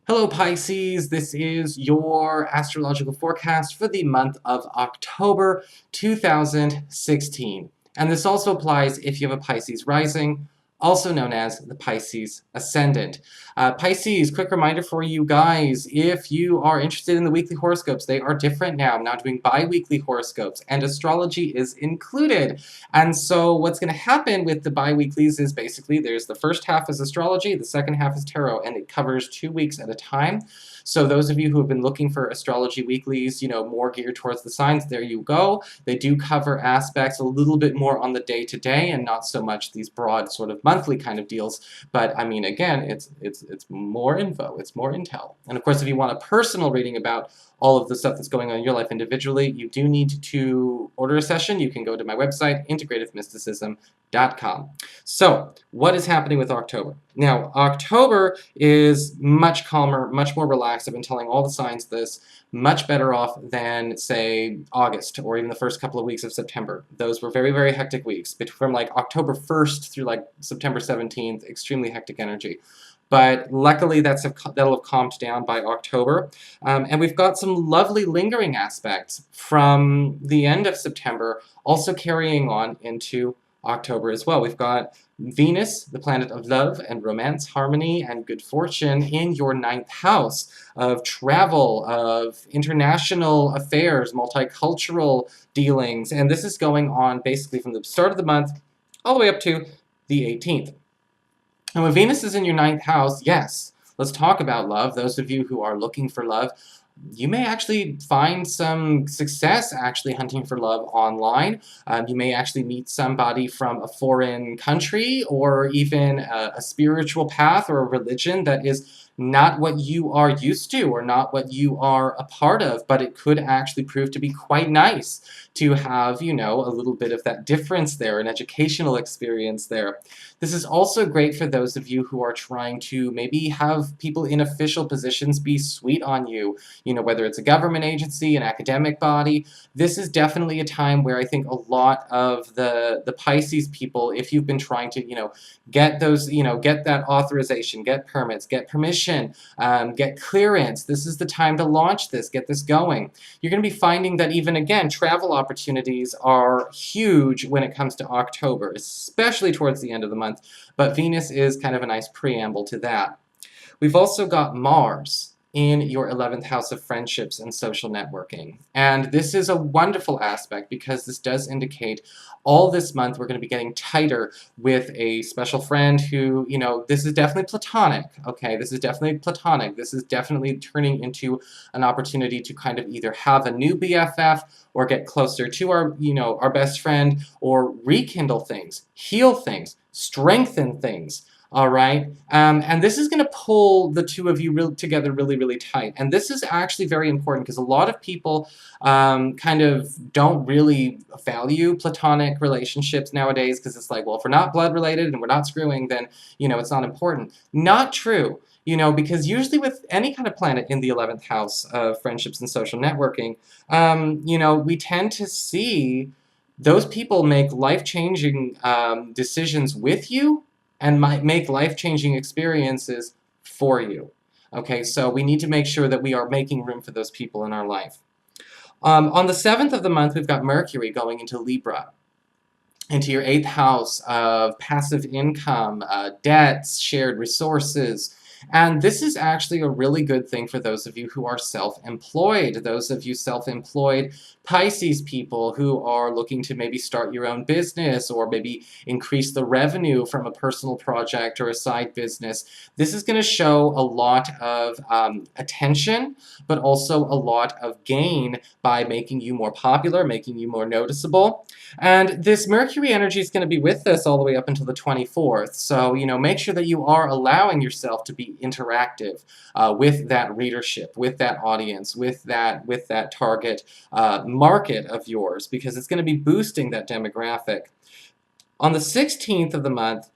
Hello Pisces, this is your astrological forecast for the month of October 2016. And this also applies if you have a Pisces rising, also known as the Pisces ascendant. Pisces, quick reminder for you guys, if you are interested in the weekly horoscopes, they are different now. I'm now doing bi-weekly horoscopes, and astrology is included. And so what's going to happen with the bi-weeklies is basically there's the first half is astrology, the second half is tarot, and it covers 2 weeks at a time. So those of you who have been looking for astrology weeklies, more geared towards the signs, there you go. They do cover aspects a little bit more on the day-to-day and not so much these broad sort of monthly kind of deals. But I mean, again, it's more info, it's more intel. And of course, if you want a personal reading about all of the stuff that's going on in your life individually, you do need to order a session. You can go to my website, integrativemysticism.com. So, what is happening with October? Now, October is much calmer, much more relaxed. I've been telling all the signs this, much better off than, say, August or even the first couple of weeks of September. Those were very, very hectic weeks. From like October 1st through like September 17th, extremely hectic energy. But luckily that'll have calmed down by October. And we've got some lovely lingering aspects from the end of September also carrying on into October as well. We've got Venus, the planet of love and romance, harmony, and good fortune in your 9th house of travel, of international affairs, multicultural dealings. And this is going on basically from the start of the month all the way up to the 18th. And when Venus is in your 9th house, yes, let's talk about love. Those of you who are looking for love, you may actually find some success actually hunting for love online. You may actually meet somebody from a foreign country or even a spiritual path or a religion that is not what you are used to or not what you are a part of, but it could actually prove to be quite nice to have, a little bit of that difference there, an educational experience there. This is also great for those of you who are trying to maybe have people in official positions be sweet on you, whether it's a government agency, an academic body. This is definitely a time where I think a lot of the Pisces people, if you've been trying to, get those, get that authorization, get permits, get permission, get clearance, this is the time to launch this, get this going. You're going to be finding that even, again, travel opportunities are huge when it comes to October, especially towards the end of the month, but Venus is kind of a nice preamble to that. We've also got Mars in your 11th house of friendships and social networking. And this is a wonderful aspect because this does indicate all this month we're going to be getting tighter with a special friend who, this is definitely platonic, okay? This is definitely platonic. This is definitely turning into an opportunity to kind of either have a new BFF or get closer to our, our best friend, or rekindle things, heal things, strengthen things. All right, and this is going to pull the two of you together really, really tight. And this is actually very important because a lot of people kind of don't really value platonic relationships nowadays because it's like, well, if we're not blood related and we're not screwing, then, it's not important. Not true. Because usually with any kind of planet in the 11th house of friendships and social networking, we tend to see those people make life-changing decisions with you and might make life-changing experiences for you. Okay, so we need to make sure that we are making room for those people in our life. On the 7th of the month, we've got Mercury going into Libra, into your 8th house of passive income, debts, shared resources. And this is actually a really good thing for those of you who are self-employed, those of you self-employed Pisces people who are looking to maybe start your own business or maybe increase the revenue from a personal project or a side business. This is going to show a lot of attention, but also a lot of gain by making you more popular, making you more noticeable. And this Mercury energy is going to be with us all the way up until the 24th. So, make sure that you are allowing yourself to be interactive with that readership, with that audience, with that target market of yours, because it's going to be boosting that demographic. On the 16th of the month,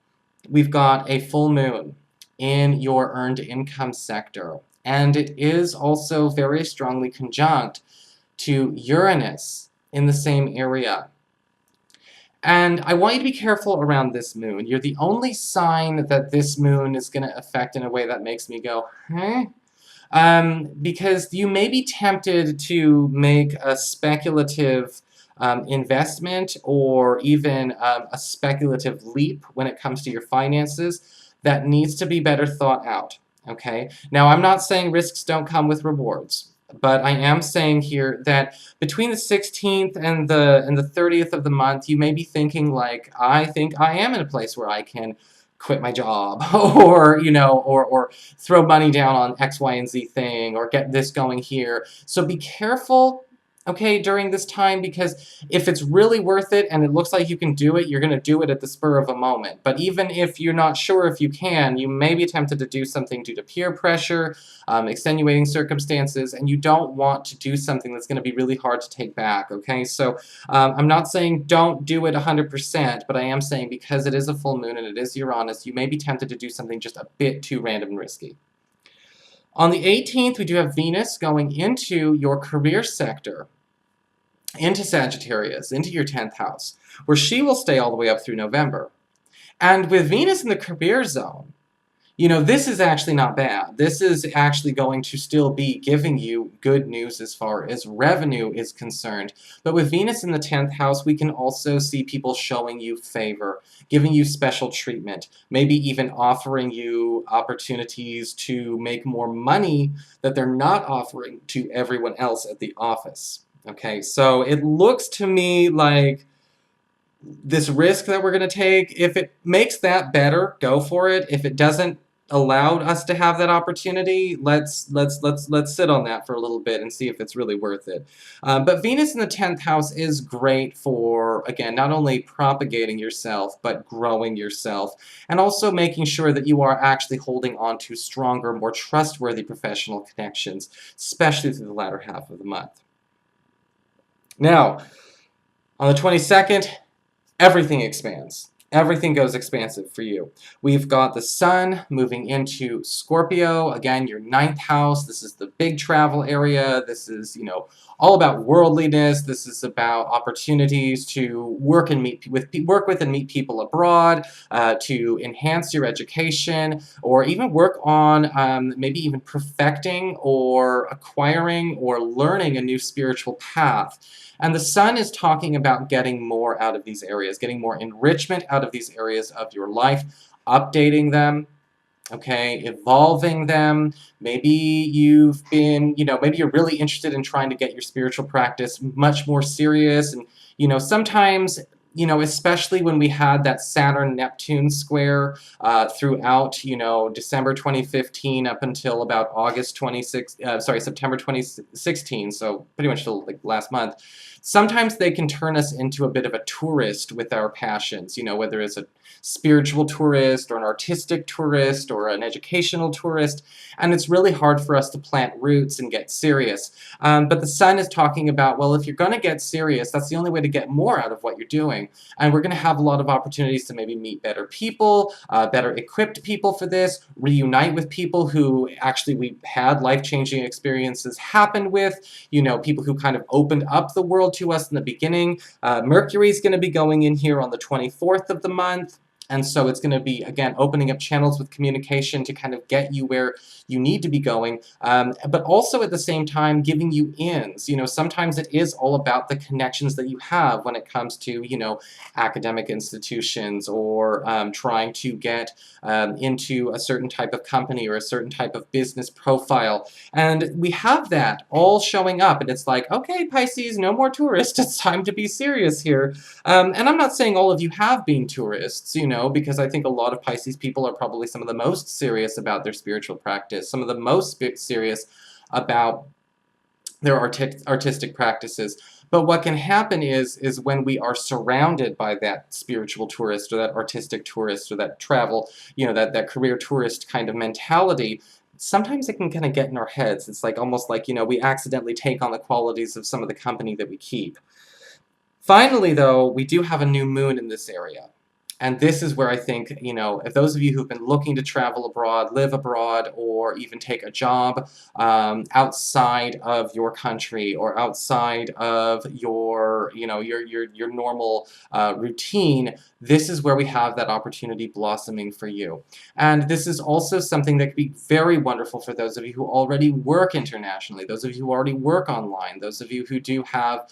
we've got a full moon in your earned income sector, and it is also very strongly conjunct to Uranus in the same area. And I want you to be careful around this moon. You're the only sign that this moon is going to affect in a way that makes me go, huh? because you may be tempted to make a speculative investment or even a speculative leap when it comes to your finances that needs to be better thought out. Okay? Now, I'm not saying risks don't come with rewards, but I am saying here that between the 16th and the 30th of the month, you may be thinking like, I think I am in a place where I can quit my job or, or throw money down on X, Y, and Z thing or get this going here. So be careful, okay, during this time, because if it's really worth it and it looks like you can do it, you're going to do it at the spur of a moment. But even if you're not sure if you can, you may be tempted to do something due to peer pressure, extenuating circumstances, and you don't want to do something that's going to be really hard to take back, okay? So I'm not saying don't do it 100%, but I am saying because it is a full moon and it is Uranus, you may be tempted to do something just a bit too random and risky. On the 18th, we do have Venus going into your career sector, into Sagittarius, into your 10th house, where she will stay all the way up through November. And with Venus in the career zone, this is actually not bad. This is actually going to still be giving you good news as far as revenue is concerned. But with Venus in the 10th house, we can also see people showing you favor, giving you special treatment, maybe even offering you opportunities to make more money that they're not offering to everyone else at the office. Okay, so it looks to me like this risk that we're going to take, if it makes that better, go for it. If it doesn't allow us to have that opportunity, let's sit on that for a little bit and see if it's really worth it. But Venus in the 10th house is great for, again, not only propagating yourself, but growing yourself, and also making sure that you are actually holding on to stronger, more trustworthy professional connections, especially through the latter half of the month. Now, on the 22nd, everything expands. Everything goes expansive for you. We've got the sun moving into Scorpio, again, your 9th house. This is the big travel area. This is, all about worldliness. This is about opportunities to work and work with and meet people abroad, to enhance your education, or even work on maybe even perfecting or acquiring or learning a new spiritual path. And the sun is talking about getting more out of these areas, getting more enrichment out of these areas of your life, updating them, okay, evolving them. Maybe you've been, maybe you're really interested in trying to get your spiritual practice much more serious. And, sometimes, especially when we had that Saturn-Neptune square throughout, December 2015 up until about September 2016, so pretty much till like last month. Sometimes they can turn us into a bit of a tourist with our passions, whether it's a spiritual tourist or an artistic tourist or an educational tourist, and it's really hard for us to plant roots and get serious. But the sun is talking about, well, if you're going to get serious, that's the only way to get more out of what you're doing, and we're going to have a lot of opportunities to maybe meet better people, better equipped people for this, reunite with people who actually we had life-changing experiences happen with, people who kind of opened up the world to us in the beginning. Mercury is going to be going in here on the 24th of the month. And so it's going to be, again, opening up channels with communication to kind of get you where you need to be going, but also at the same time giving you ins. Sometimes it is all about the connections that you have when it comes to, academic institutions or trying to get into a certain type of company or a certain type of business profile. And we have that all showing up, and it's like, okay, Pisces, no more tourists. It's time to be serious here. And I'm not saying all of you have been tourists, because I think a lot of Pisces people are probably some of the most serious about their spiritual practice, some of the most serious about their artistic practices. But what can happen is when we are surrounded by that spiritual tourist or that artistic tourist or that travel, that career tourist kind of mentality, sometimes it can kind of get in our heads. It's like almost like, we accidentally take on the qualities of some of the company that we keep. Finally, though, we do have a new moon in this area. And this is where I think, you know, if those of you who've been looking to travel abroad, live abroad, or even take a job outside of your country or outside of your, you know, your normal routine, this is where we have that opportunity blossoming for you. And this is also something that could be very wonderful for those of you who already work internationally, those of you who already work online, those of you who do have,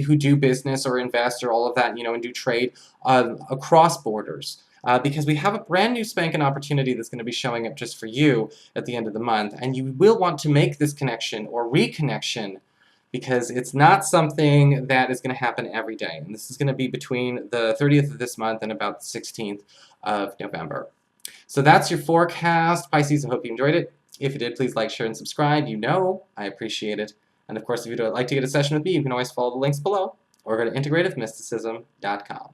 who do business or invest or all of that, you know, and do trade across borders. Because we have a brand new spanking opportunity that's going to be showing up just for you at the end of the month, and you will want to make this connection or reconnection because it's not something that is going to happen every day. And this is going to be between the 30th of this month and about the 16th of November. So that's your forecast, Pisces. I hope you enjoyed it. If you did, please like, share, and subscribe. You know I appreciate it. And of course, if you'd like to get a session with me, you can always follow the links below or go to integrativemysticism.com.